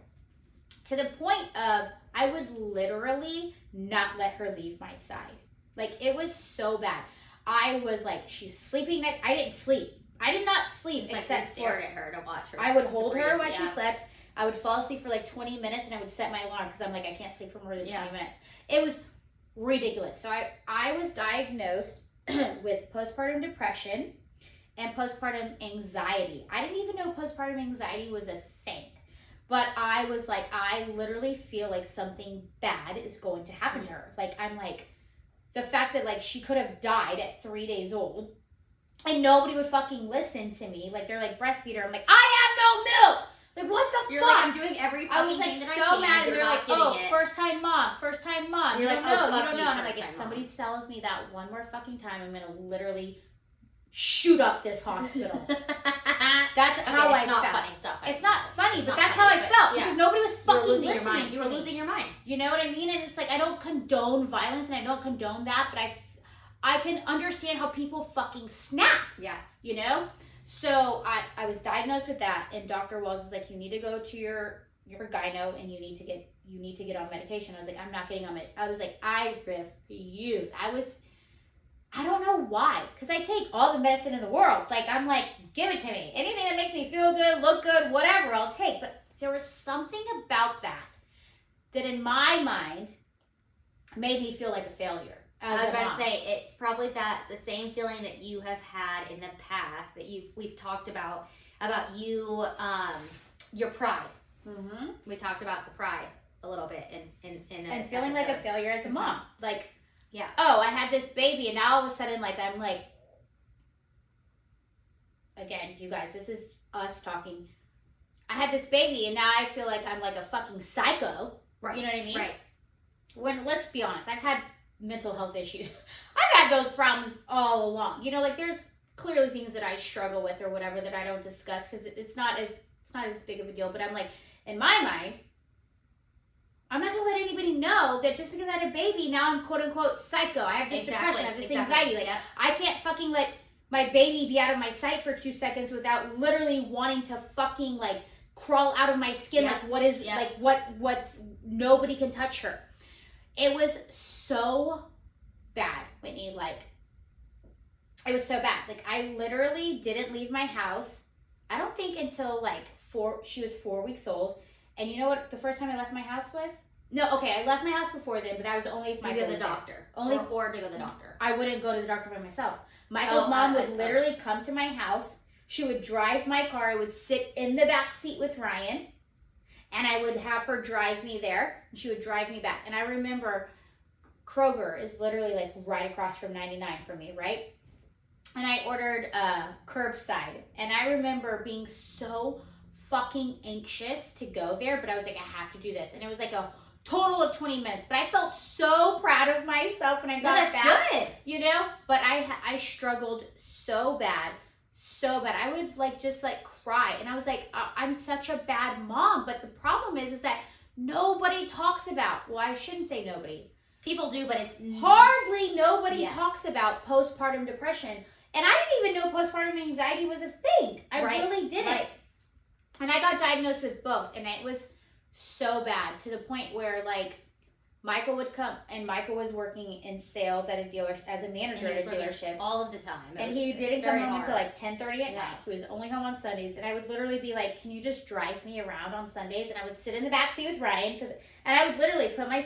To the point of, I would literally not let her leave my side. Like, it was so bad. I was like, she's sleeping. I didn't sleep. I did not sleep. It's like you stared at her to watch her. I would hold her while she slept. I would fall asleep for like 20 minutes, and I would set my alarm because I'm like, I can't sleep for more than 20 minutes. It was ridiculous. So I was diagnosed with postpartum depression and postpartum anxiety. I didn't even know postpartum anxiety was a thing. But I was like, I literally feel like something bad is going to happen to her. Like, I'm like, the fact that like she could have died at 3 days old and nobody would fucking listen to me. Like, they're like, breastfeed her. I'm like, I have no milk. Like, what the fuck? You're like, I'm doing every fucking thing that I can. I was like so mad, and they're like, oh, it. first time mom. You're like, oh, you don't know. And I'm like, first-time if somebody tells me that one more fucking time, I'm gonna literally shoot up this hospital. That's how I felt. Funny. It's not funny. It's not funny, but that's how I felt because nobody was fucking listening to me. You were losing your mind. You know what I mean? And it's like I don't condone violence and I don't condone that, but I can understand how people fucking snap. Yeah. You know? So I was diagnosed with that, and Dr. Wells was like, you need to go to your gyno and you need to get on medication. I was like, I'm not getting on it. I was like, I refuse. I don't know why, because I take all the medicine in the world. Like, I'm like, give it to me. Anything that makes me feel good, look good, whatever, I'll take. But there was something about that in my mind made me feel like a failure. I was about to say, it's probably the same feeling that you have had in the past that we've talked about you, your pride. Mm-hmm. We talked about the pride a little bit in and feeling like a failure as a mom. Like, yeah. Oh, I had this baby, and now all of a sudden, like, I'm like, again, you guys, this is us talking. I had this baby, and now I feel like I'm like a fucking psycho. Right. You know what I mean? Right. When, let's be honest, I've had mental health issues. I've had those problems all along. You know, like, there's clearly things that I struggle with or whatever that I don't discuss because it's not as big of a deal. But I'm like, in my mind, I'm not going to let anybody know that just because I had a baby, now I'm quote-unquote psycho. I have this depression, I have this anxiety. Like, I can't fucking let my baby be out of my sight for 2 seconds without literally wanting to fucking, like, crawl out of my skin. Like, what is, like, what's, nobody can touch her. It was so bad, Whitney. Like, it was so bad. Like, I literally didn't leave my house, I don't think until, like, she was 4 weeks old. And you know what the first time I left my house was? No, okay, I left my house before then, but that was only if Michael to go to the doctor. Only or to go to the doctor. I wouldn't go to the doctor by myself. Michael's mom would literally come to my house. She would drive my car. I would sit in the back seat with Ryan, and I would have her drive me there, and she would drive me back. And I remember Kroger is literally like right across from 99 from me, right? And I ordered curbside, and I remember being so fucking anxious to go there, but I was like, I have to do this. And it was like a total of 20 minutes, but I felt so proud of myself when I got back. That's good. You know? But I struggled so bad. I would like just like cry, and I was like, I'm such a bad mom. But the problem is that nobody talks about, well, I shouldn't say nobody. People do, but it's hardly nobody talks about postpartum depression. And I didn't even know postpartum anxiety was a thing. I really didn't. Right. And I got diagnosed with both, and it was so bad to the point where, like, Michael would come, and Michael was working in sales at a dealer as a manager at a dealership all of the time. And he didn't come home until like 10:30 at night. He was only home on Sundays, and I would literally be like, "Can you just drive me around on Sundays?" And I would sit in the back seat with Ryan, and I would literally put my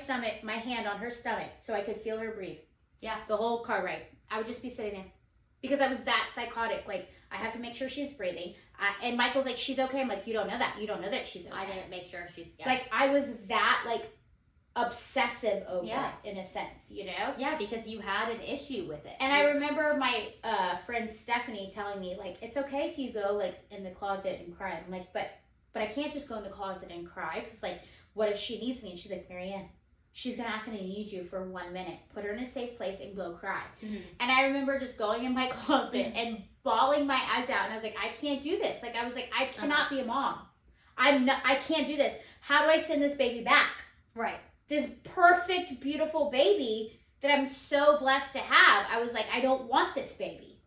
hand on her stomach so I could feel her breathe. Yeah, the whole car ride. I would just be sitting there because I was that psychotic. Like, I have to make sure she's breathing. And Michael's like, she's okay. I'm like, you don't know that. You don't know that she's okay. I didn't make sure she's... Yeah. Like, I was that, like, obsessive over it, in a sense, you know? Yeah, because you had an issue with it. And I remember my friend Stephanie telling me, like, it's okay if you go, like, in the closet and cry. I'm like, but I can't just go in the closet and cry, because, like, what if she needs me? And she's like, Marianne, she's not going to need you for 1 minute. Put her in a safe place and go cry. Mm-hmm. And I remember just going in my closet and bawling my eyes out. And I was like, I can't do this. Like, I was like, I cannot be a mom. I can't do this. How do I send this baby back? Right. This perfect, beautiful baby that I'm so blessed to have. I was like, I don't want this baby.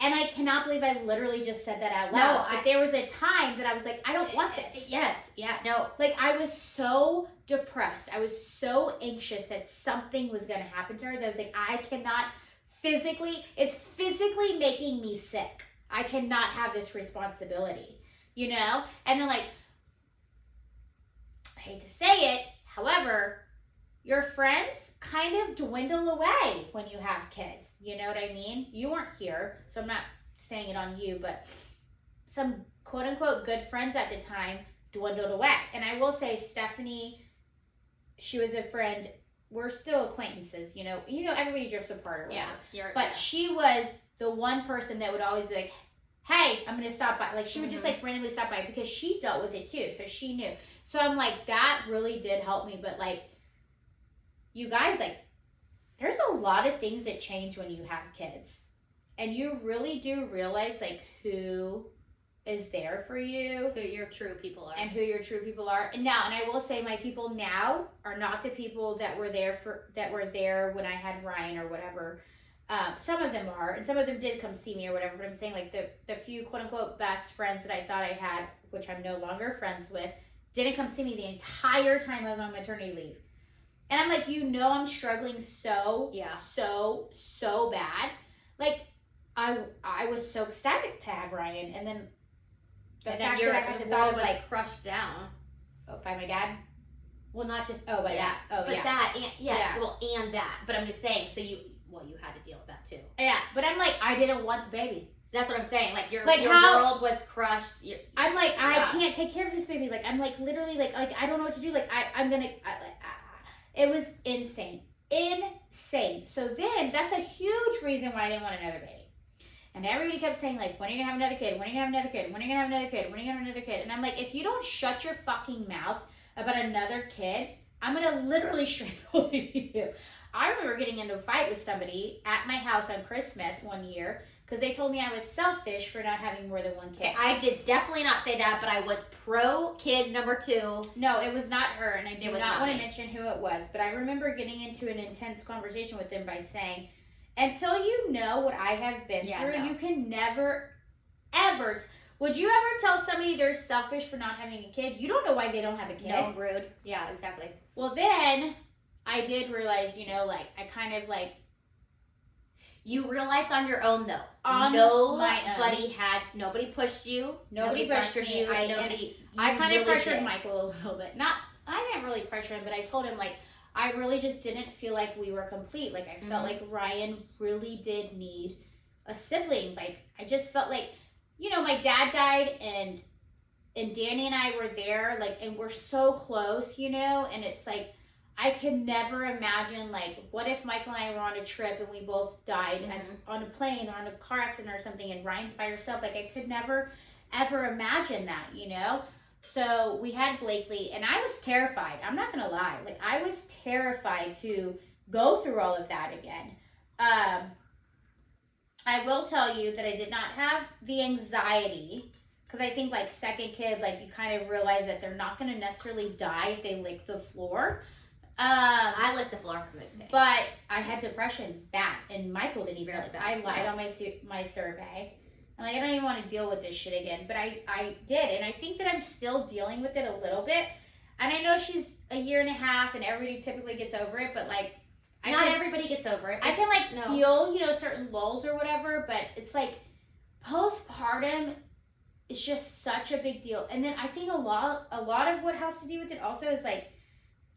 And I cannot believe I literally just said that out loud. But there was a time that I was like, I don't want this. Yes. Yeah. No. Like, I was so depressed. I was so anxious that something was going to happen to her that I was like, I cannot it's physically making me sick. I cannot have this responsibility, you know? And then, like, I hate to say it, however, your friends kind of dwindle away when you have kids. You know what I mean? You weren't here, so I'm not saying it on you, but some quote-unquote good friends at the time dwindled away. And I will say, Stephanie, she was a friend. We're still acquaintances, you know, everybody's your supporter. Yeah. But she was the one person that would always be like, hey, I'm going to stop by. Like, she would just, like, randomly stop by because she dealt with it, too. So she knew. So I'm like, that really did help me. But, like, you guys, like, there's a lot of things that change when you have kids. and you really do realize like who is there for you, who your true people are, and who your true people are. And I will say my people now are not the people that were there when I had Ryan or whatever. Some of them are, and some of them did come see me or whatever, but I'm saying like the few quote unquote best friends that I thought I had, which I'm no longer friends with, didn't come see me the entire time I was on maternity leave. And I'm like, I'm struggling so bad. Like I was so ecstatic to have Ryan, and then the fact that I had to thought was like crushed down by my dad. Well, not just by that. But that and and that. But I'm just saying. So you had to deal with that too. Yeah, but I'm like, I didn't want the baby. That's what I'm saying. Like your world was crushed. I'm like, I can't take care of this baby. Like I'm like literally like I don't know what to do. Like I'm gonna. It was insane. So then that's a huge reason why I didn't want another baby. And everybody kept saying like, when are you gonna have another kid? When are you gonna have another kid? When are you gonna have another kid? When are you gonna have another kid? And I'm like, if you don't shut your fucking mouth about another kid, I'm gonna literally strangle you. I remember getting into a fight with somebody at my house on Christmas one year because they told me I was selfish for not having more than one kid. Okay, I did definitely not say that, but I was pro kid number 2. No, it was not her, and I do not want to mention who it was, but I remember getting into an intense conversation with them by saying, until you know what I have been through, you can never, ever... Would you ever tell somebody they're selfish for not having a kid? You don't know why they don't have a kid. No, rude. Yeah, exactly. Well, then I did realize, like, I kind of like... You realized on your own, though. Nobody pushed you. Nobody pressured me. I kind of pressured Michael a little bit. I didn't really pressure him, but I told him, like, I really just didn't feel like we were complete. Like, I felt like Ryan really did need a sibling. Like, I just felt like, my dad died and Danny and I were there, like, and we're so close, and it's like, I could never imagine, like, what if Michael and I were on a trip and we both died on a plane or on a car accident or something and Ryan's by herself. Like, I could never, ever imagine that, So we had Blakely, and I was terrified. I'm not going to lie. Like, I was terrified to go through all of that again. I will tell you that I did not have the anxiety, because I think, like, second kid, like, you kind of realize that they're not going to necessarily die if they lick the floor. I licked the floor for this day. But I had depression bad, and Michael didn't even. Really bad. I lied on my survey. I'm like, I don't even want to deal with this shit again. But I did, and I think that I'm still dealing with it a little bit. And I know she's a year and a half, and everybody typically gets over it, but, like... everybody gets over it. I can, like, feel, certain lulls or whatever, but it's, like, postpartum is just such a big deal. And then I think a lot of what has to do with it also is, like...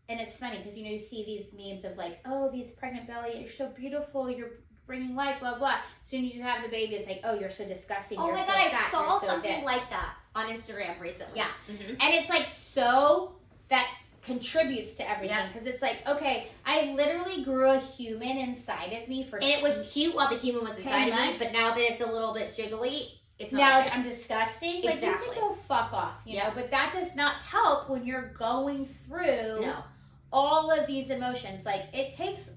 And it's funny, because, you see these memes of, like, oh, these pregnant belly, you're so beautiful, you're bringing life, blah, blah. As soon as you have the baby, it's like, oh, you're so disgusting. Oh, you're my so God, I fat, saw so something like that on Instagram recently. Yeah. And it's, like, so that contributes to everything. Because it's like, okay, I literally grew a human inside of me for... And it was cute while the human was inside of me, but now that it's a little bit jiggly... It's not now okay. I'm disgusting. Exactly. Like, you can go fuck off, you know? But that does not help when you're going through... No. All of these emotions. Like, it takes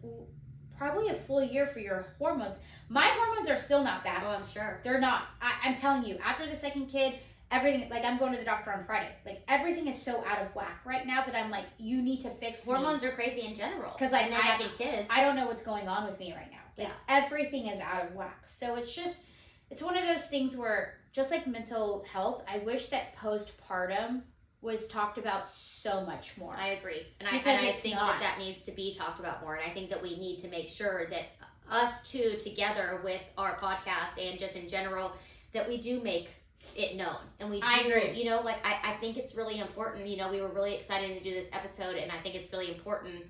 probably a full year for your hormones. My hormones are still not bad. Oh, I'm sure. They're not. I'm telling you, after the second kid, everything, like, I'm going to the doctor on Friday. Like, everything is so out of whack right now that I'm like, you need to fix Hormones are crazy in general. Because, like, having kids. I don't know what's going on with me right now. Like, everything is out of whack. So it's one of those things where, just like mental health, I wish that postpartum was talked about so much more. I agree. And I think that needs to be talked about more. And I think that we need to make sure that us two together with our podcast and just in general, that we do make it known. And we do, I agree. I think it's really important. We were really excited to do this episode, and I think it's really important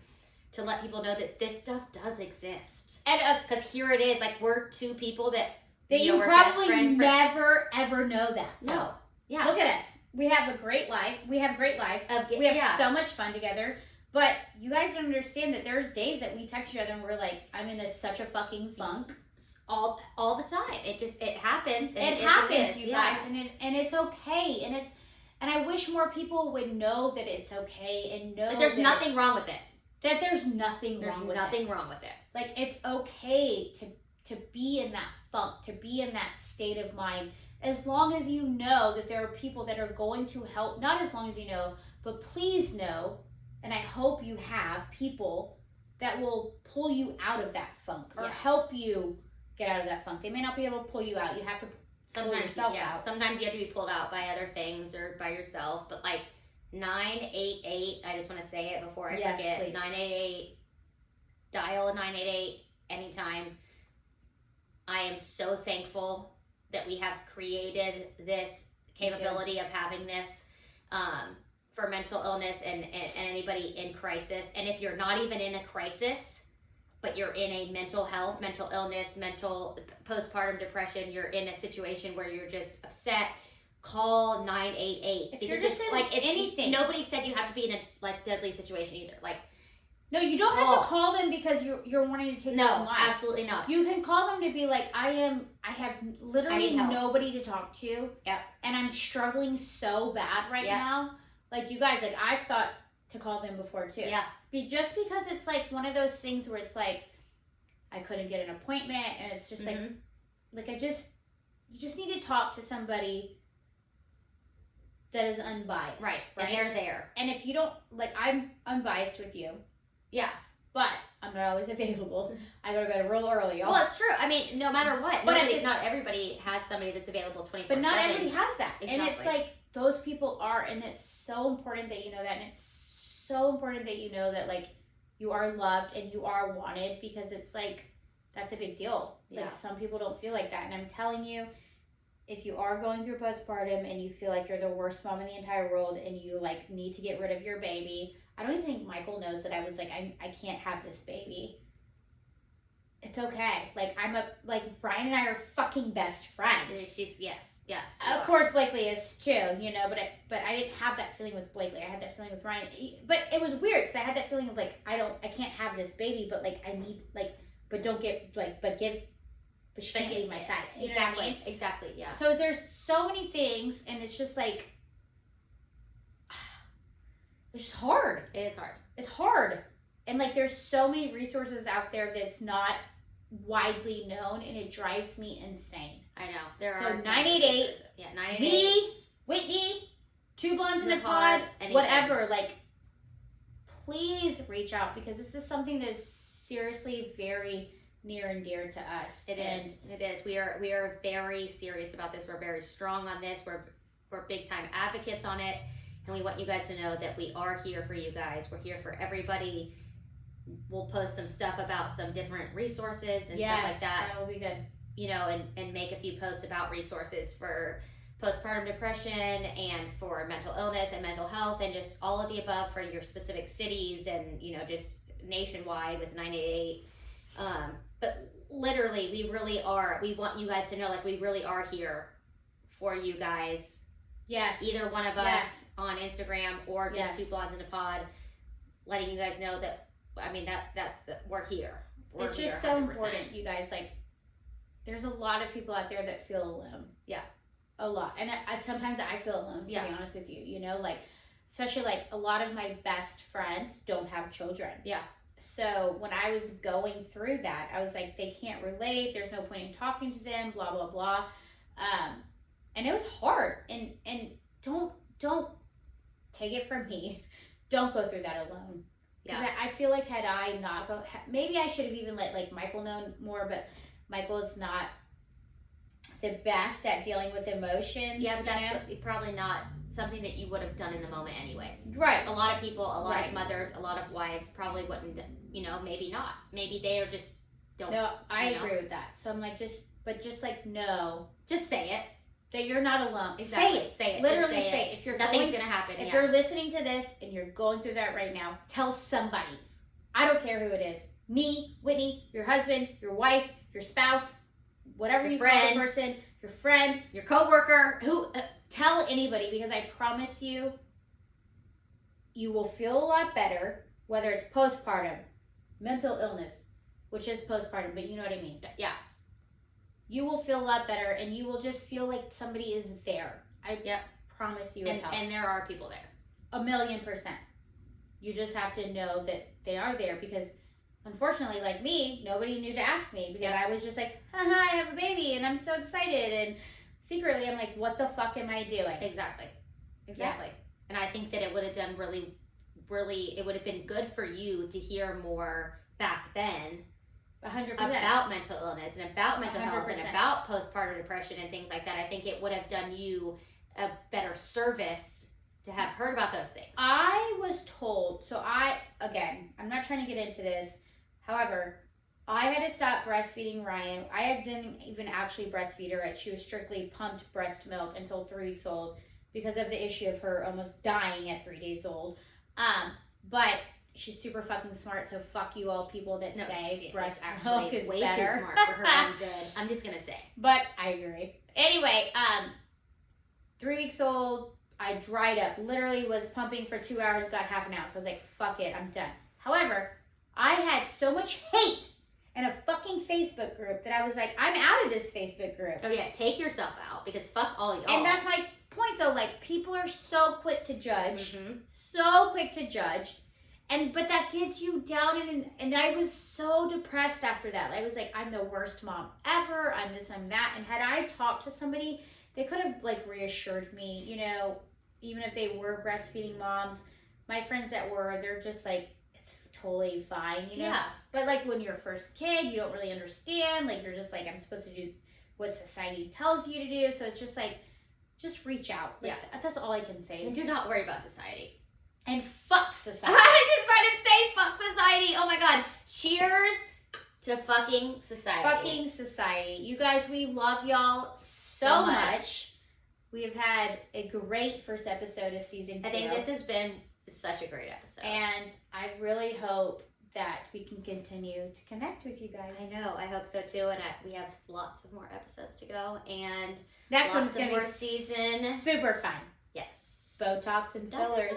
to let people know that this stuff does exist. And because here it is, like, we're two people that you probably never ever know that. No. Yeah. Look at us. We have a great life. We have great lives. We have so much fun together. But you guys don't understand that there's days that we text each other and we're like, I'm in such a fucking funk. All the time. It happens. And it happens, you guys. And it's okay. And I wish more people would know that it's okay and know that there's nothing wrong with it. That there's nothing wrong with it. There's nothing wrong with it. Like, it's okay to be in that funk, to be in that state of mind, as long as you know that there are people that are going to help. Not as long as you know, but please know, and I hope you have people that will pull you out of that funk or help you get out of that funk. They may not be able to pull you out. You have to pull yourself out. Sometimes you have to be pulled out by other things or by yourself. But like 988, I just want to say it before I forget. Please. 988, dial 988 anytime. I am so thankful that we have created this capability of having this for mental illness and anybody in crisis. And if you're not even in a crisis, but you're in a mental health, mental illness, mental postpartum depression, you're in a situation where you're just upset, call 988. If you're just in anything. Nobody said you have to be in a like deadly situation either. Like, no, you don't have to call them because you're wanting to take your own life. No, absolutely not. You can call them to be like, I have literally nobody to talk to. Yep. And I'm struggling so bad right now. Like, you guys, like, I've thought to call them before too. Yeah. Just because it's like one of those things where it's like, I couldn't get an appointment, and it's just like you just need to talk to somebody that is unbiased. Right. And they're there. And if you don't, like, I'm unbiased with you. Yeah. But I'm not always available. I go to bed real early, y'all. Well, it's true. I mean, no matter what. But not everybody has somebody that's available 24/7. But not everybody has that. Exactly. And it's like, those people are, and it's so important that you know that. And it's so important that you know that, like, you are loved and you are wanted, because it's like, that's a big deal. Like, some people don't feel like that. And I'm telling you, if you are going through postpartum and you feel like you're the worst mom in the entire world and you, like, need to get rid of your baby, I don't even think Michael knows that I was like, I can't have this baby. It's okay. Like, Ryan and I are fucking best friends. Yes. Of course, Blakely is too, you know, but I didn't have that feeling with Blakely. I had that feeling with Ryan. But it was weird, because I had that feeling of, like, I can't have this baby, but, like, I need, like, but don't get, like, but she can't leave my side. You know what I mean? Exactly, yeah. So there's so many things, and it's just, like, it's just hard. It is hard. It's hard. And, like, there's so many resources out there that's not widely known, and it drives me insane. I know. There so are 988. Yeah, 988. Me, Whitney, 2 Blondes in a Pod, whatever. Like, please reach out, because this is something that's seriously very near and dear to us. It is. We are very serious about this. We're very strong on this. We're big time advocates on it. And we want you guys to know that we are here for you guys. We're here for everybody. We'll post some stuff about some different resources and stuff like that. That will be good. You know, and make a few posts about resources for postpartum depression and for mental illness and mental health and just all of the above for your specific cities and, you know, just nationwide with 988. But literally, we really are. We want you guys to know, like, we really are here for you guys. Yes. Either one of us on Instagram or just 2 Blondes in a Pod, letting you guys know that, I mean, that we're here. It's just so important, you guys. Like, there's a lot of people out there that feel alone. Yeah. A lot. And sometimes I feel alone, to be honest with you. You know, like, especially, like, a lot of my best friends don't have children. Yeah. So when I was going through that, I was like, they can't relate. There's no point in talking to them, blah, blah, blah. And it was hard. And don't take it from me. Don't go through that alone. Because I feel like had I not maybe I should have even let, like, Michael know more, but Michael's not the best at dealing with emotions. Yeah, but that's probably not something that you would have done in the moment anyways. Right. A lot of people, a lot of mothers, a lot of wives probably wouldn't, you know, maybe not. Maybe they are just don't. No, I agree with that. So I'm like, just no. Just say it. That you're not alone. Exactly. Say it. Literally just say it. If you're nothing's gonna happen. If you're listening to this and you're going through that right now, tell somebody. I don't care who it is. Me, Whitney, your husband, your wife, your spouse, whatever you call the person, your friend, your coworker, who tell anybody, because I promise you, you will feel a lot better, whether it's postpartum, mental illness, which is postpartum, but you know what I mean. Yeah. You will feel a lot better, and you will just feel like somebody is there. I promise you it helps. And there are people there. 1,000,000%. You just have to know that they are there, because unfortunately, like me, nobody knew to ask me because I was just like, haha, I have a baby and I'm so excited. And secretly, I'm like, what the fuck am I doing? Exactly. Yeah. And I think that it would have done really, it would have been good for you to hear more back then 100%. about mental illness and about mental 100%. health and about postpartum depression and things like that. I think it would have done you a better service to have heard about those things. I was told, I'm not trying to get into this. However, I had to stop breastfeeding Ryan. I didn't even actually breastfeed her. She was strictly pumped breast milk until 3 weeks old because of the issue of her almost dying at 3 days old. But she's super fucking smart, so fuck you all people that say breast milk is way better. too smart for her own good. I'm just gonna say. But I agree. Anyway, 3 weeks old, I dried up. Literally was pumping for 2 hours, got half an ounce. I was like, fuck it, I'm done. However, I had so much hate in a fucking Facebook group that I was like, I'm out of this Facebook group. Oh yeah, take yourself out because fuck all y'all. And that's my point though, like people are so quick to judge. Mm-hmm. So quick to judge. But that gets you down and I was so depressed after that. I was like, I'm the worst mom ever. I'm this, I'm that. And had I talked to somebody, they could have like reassured me, you know, even if they were breastfeeding moms, my friends that were, they're just like, it's totally fine, you know? Yeah. But like when you're a first kid, you don't really understand. Like you're just like, I'm supposed to do what society tells you to do. So it's just like, just reach out. Like, that's all I can say. And do not worry about society. And fuck society. I was just about to say fuck society. Oh my god. Cheers to fucking society. Fucking society. You guys, we love y'all so much. We have had a great first episode of season 2. I think this has been such a great episode. And I really hope that we can continue to connect with you guys. I know. I hope so too. And we have lots of more episodes to go. And next one's going to be season. Super fun. Yes. Botox and fillers.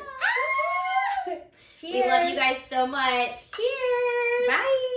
We love you guys so much. Cheers. Bye.